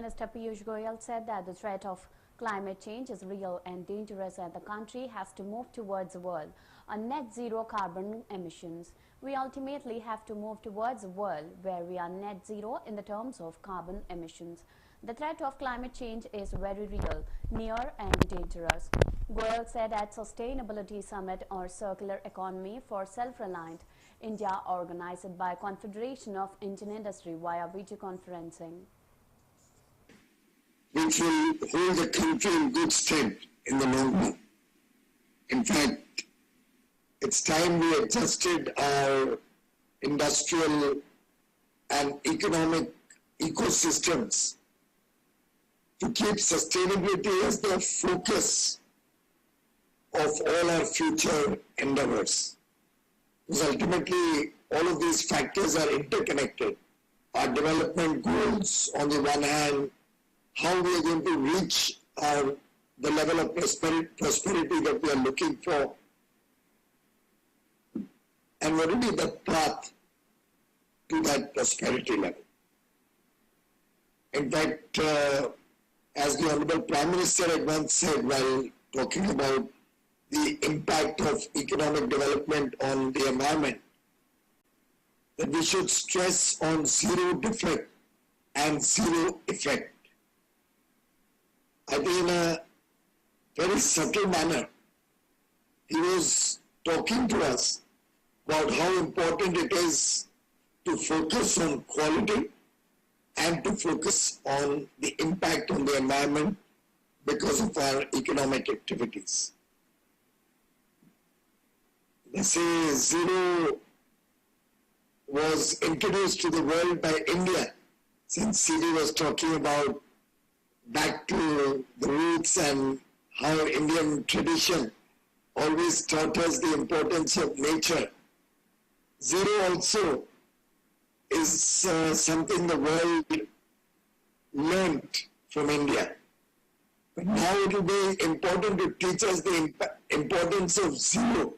Minister Piyush Goyal said that the threat of climate change is real and dangerous and the country has to move towards a world on net zero carbon emissions. We ultimately have to move towards a world where we are net zero in the terms of carbon emissions. The threat of climate change is very real, near and dangerous. Goyal said at Sustainability Summit or Circular Economy for Self-Reliant India organized by Confederation of Indian Industry via video conferencing. Which will hold the country in good stead in the long run. In fact, it's time we adjusted our industrial and economic ecosystems to keep sustainability as the focus of all our future endeavors. Because ultimately, all of these factors are interconnected. Our development goals on the one hand, how we are going to reach the level of prosperity that we are looking for, and what will be the path to that prosperity level. In fact, as the Honorable Prime Minister had once said while talking about the impact of economic development on the environment, that we should stress on zero defect and zero effect. I think in a very subtle manner, he was talking to us about how important it is to focus on quality and to focus on the impact on the environment because of our economic activities. They say zero was introduced to the world by India, since CD was talking about back to the roots and how Indian tradition always taught us the importance of nature. Zero also is something the world learnt from India. But now it will be important to teach us the importance of zero,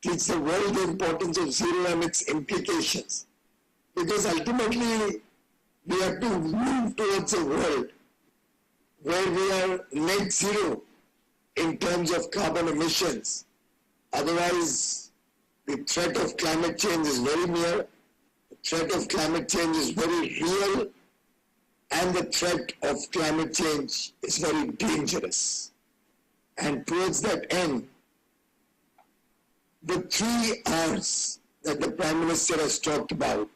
teach the world the importance of zero and its implications. Because ultimately we have to move towards a world where we are net zero in terms of carbon emissions. Otherwise, the threat of climate change is very near, the threat of climate change is very real, and the threat of climate change is very dangerous. And towards that end, the 3 R's that the Prime Minister has talked about,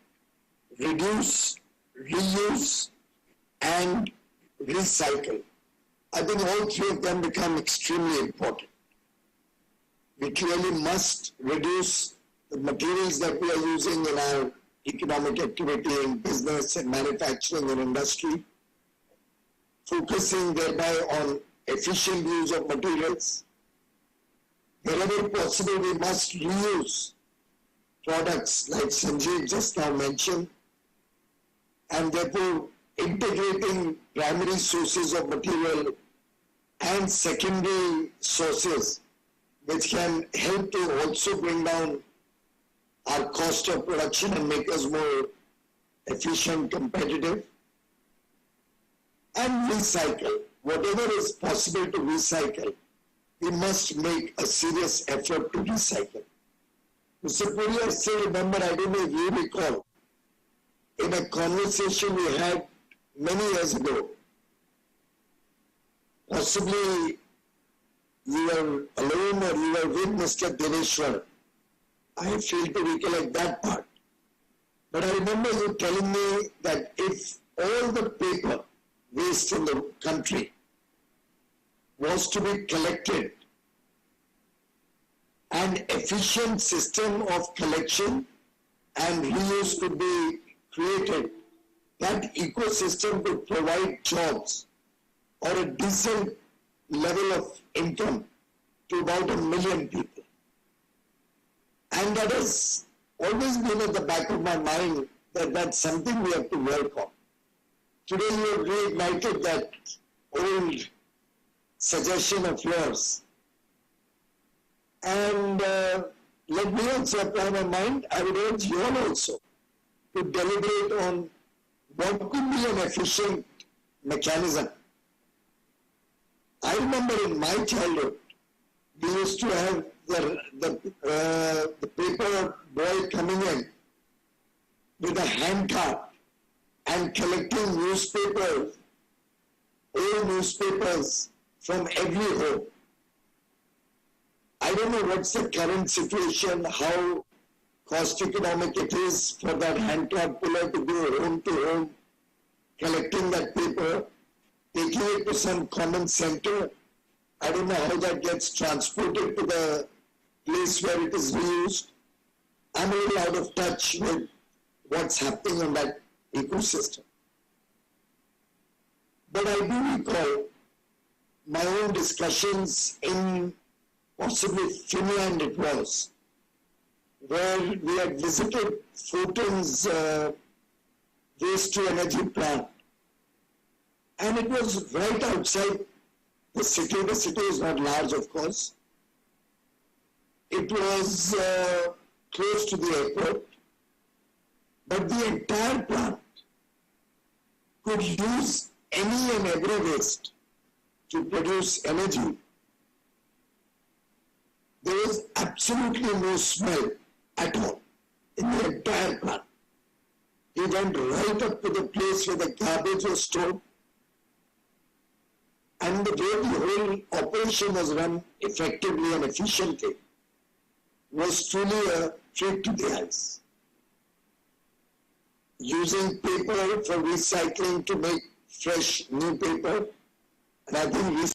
reduce, reuse, and recycle. I think all 3 of them become extremely important. We clearly must reduce the materials that we are using in our economic activity in business and manufacturing and industry, focusing thereby on efficient use of materials. Wherever possible, we must reuse products like Sanjeev just now mentioned, and therefore integrating primary sources of material and secondary sources which can help to also bring down our cost of production and make us more efficient, competitive. And recycle. Whatever is possible to recycle, we must make a serious effort to recycle. Mr. Puri, I still remember, I don't know if you recall, in a conversation we had many years ago, possibly you were alone or you were with Mr. Deveshwar. I fail to recollect that part. But I remember you telling me that if all the paper waste in the country was to be collected, an efficient system of collection and reuse could be created, that ecosystem could provide jobs or a decent level of income to about 1 million people. And that has always been at the back of my mind that that's something we have to work on. Today you have reignited that old suggestion of yours. And let me also apply my mind. I would urge you all also to deliberate on what could be an efficient mechanism. I remember in my childhood, we used to have the paper boy coming in with a hand cart and collecting newspapers, old newspapers from every home. I don't know what's the current situation, how cost economic it is for that hand cart puller to go home to home, collecting that paper, taking it to some common center. I don't know how that gets transported to the place where it is reused. I'm a little out of touch with what's happening on that ecosystem. But I do recall my own discussions in possibly Finland it was, where we had visited Fulton's waste to energy plant. And it was right outside the city. The city is not large, of course. It was close to the airport. But the entire plant could use any and every waste to produce energy. There was absolutely no smell at all in the entire plant. He went right up to the place where the garbage was stored. And the way the whole operation was run effectively and efficiently was truly a treat to the eyes. Using paper for recycling to make fresh new paper, and I think